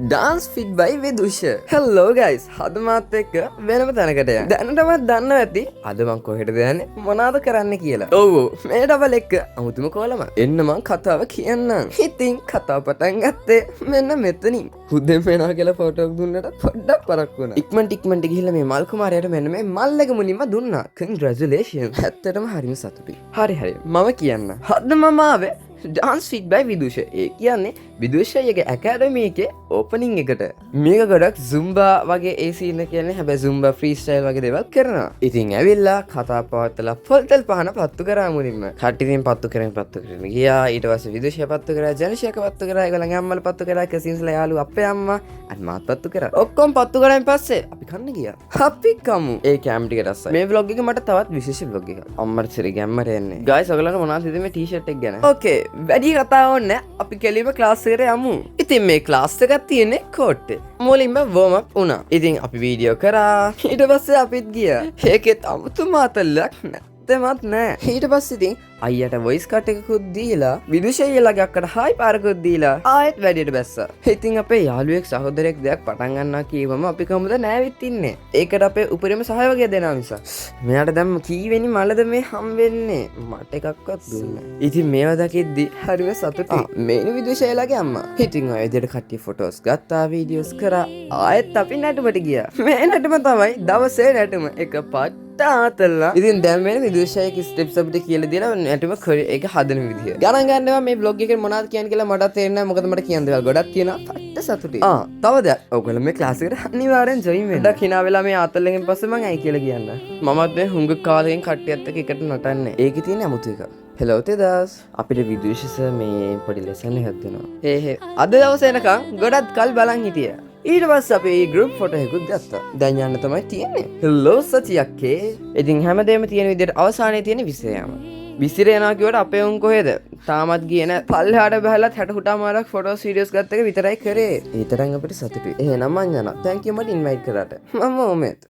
Dance fit බයි විදුෂ හෙල්ලෝ guys හද මාත් එක්ක වෙනම තැනකට යන්න. දැනටමත් දන්න ඇති අද මං කොහෙටද යන්නේ මොනාද කරන්න කියලා. ඔව් මේ ඩබල් එක්ක අමුතුම කෝලම එන්න මං කතාව කියන්නම්. ඉතින් කතාව පටන් ගත්තේ මෙන්න මෙතනින්. හුදෙන් වෙනවා කියලා ෆොටෝ එකක් දුන්නට පොඩ්ඩක් පරක් වුණා. ඉක්මනට ගිහිල්ලා මේ මල් කුමාරයාට මෙන්න මේ මල් එක මුලින්ම දුන්නා. කන්ග්‍රැචුලේෂන්. ඇත්තටම හරිම සතුටුයි. හරි මම කියන්න. හද මම ආවේ ඩාන්ස් ෆිට් බයි විදුෂ. ඒ කියන්නේ විදුෂයගේ ඇකඩමි එකේ ඕපනින් එකට. මේක ගොඩක් සුම්බා වගේ ඒ සීන් එක කියන්නේ. හැබැයි සුම්බා ෆ්‍රී ස්ටයිල් වගේ දේවල් කරනවා. ඉතින් ඇවිල්ලා කතා පවත්වලා පොල්තල් පහන පත්තු කරා මුලින්ම. කට්ටියන් පත්තු කරගෙන ගියා. ඊට පස්සේ විදුෂය පත්තු කරා, ජනෂයක පත්තු කරා, ඒගොල්ලන්ගේ අම්මලා පත්තු කරා, කසින්ස්ලා යාළුවා අපේ අම්මා අත් මාත් පත්තු කරා. ඔක්කොම පත්තු කරායින් පස්සේ අපි කන්න ගියා. අපි කමු. ඒ කැම් ටික රස්සයි. මේ vlog එක මට තවත් විශේෂ vlog එකක්. අම්මට සිරි ගැම්මට එන්නේ. guys ඔයගොල්ලන්ට මොනවද හිතේ මේ ටී-ෂර්ට් එක ගැන? Okay වැඩි කතාවක් නෑ. අපි කෙලිම ක්ලාස් එකට යමු. ඉතින් මේ ක්ලාස් එකක් තියෙන්නේ කෝට්ටේ. මුලින්ම වෝම් අප් වුණා. ඉතින් අපි වීඩියෝ කරා. ඊට පස්සේ අපිත් ගියා. ඒකෙත් අමුතුම අතල්ලක් නැත්තමත් නෑ. ඊට පස්සේ ඉතින් අයියට වොයිස් කට් එකකුත් දීලා විදුෂයලගේ අක්කට හායි පාරකුත් දීලා ආයෙත් වැඩියට බැස්සා. ඉතින් අපේ යාළුවෙක් සහෝදරයෙක් දෙයක් පටන් ගන්නවා කියවම අපි කොහොමද නෑවිත් ඉන්නේ. ඒකට අපේ උපරිම සහයෝගය දෙනවා මිසක්. මෙයාට දැන් කීවෙනි මලද මේ හම් වෙන්නේ? මට එකක්වත් දුන්නේ නෑ. ඉතින් මේවා දකිද්දි හරිම සතුටුයි. මේනි විදුෂයලගේ අම්මා. ඉතින් ඔය විදිහට කට්ටිය ෆොටෝස් ගත්තා, වීඩියෝස් කරා. ආයෙත් අපි නැටුමට ගියා. මේ නැටුම තමයි දවසේ නැටුම. එකපාරට ආතල්ලා. ඉතින් දැන් මේ විදුෂයගේ ස්ටෙප්ස් අපිට කියලා දෙනවා. නැටුම ඒක හදන විදිහ. ගණන් ගන්නවා මේ vlog එකේ මොනවද කියන්නේ කියලා මටත් තේරෙන්නේ නැහැ. මොකද මට කියන්න දේවල් ගොඩක් තියෙනවා. පට්ට සතුටුයි. තව දෙයක්. ඔයගොල්ලෝ මේ ක්ලාස් එකට අනිවාර්යෙන් join වෙන්න. ඩක් hina වෙලා මේ ආතල්ලෙන් පස්සේ මම ඇයි කියලා කියන්න. මමත් මේ හුඟක් කාලෙකින් කට්ටියත් එක්ක එකට නටන්නේ. ඒකේ තියෙන අමුතු එක. හෙලෝ තෙදස්. අපිට විදුෂ සර් මේ පොඩි ලෙසන් එකක් දෙනවා. අද දවසේ එනකන් ගොඩක් කල් බලන් හිටියා. ඊට පස්සේ අපි ගෲප් ෆොටෝ එකකුත් ගත්තා. දැන් යන්න තමයි තියෙන්නේ. හෙලෝ සතියක්කේ. ඉතින් හැමදේම තියෙන විදිහට අවසානයේ තියෙන විෂයම. විසිර යනවා කිව්වට අපේ උන් කොහෙද? තාමත් ගියේ නැහැ. පල්ලෙහාට බහලත් 60 මාරක් ෆොටෝස් වීඩියෝස් ගත්ත එක විතරයි කරේ. ඒ තරම් අපිට සතුටුයි. එහෙනම් මං යනවා. thank you මට ඉන්වයිට් කරාට. මම ඕමෙත්.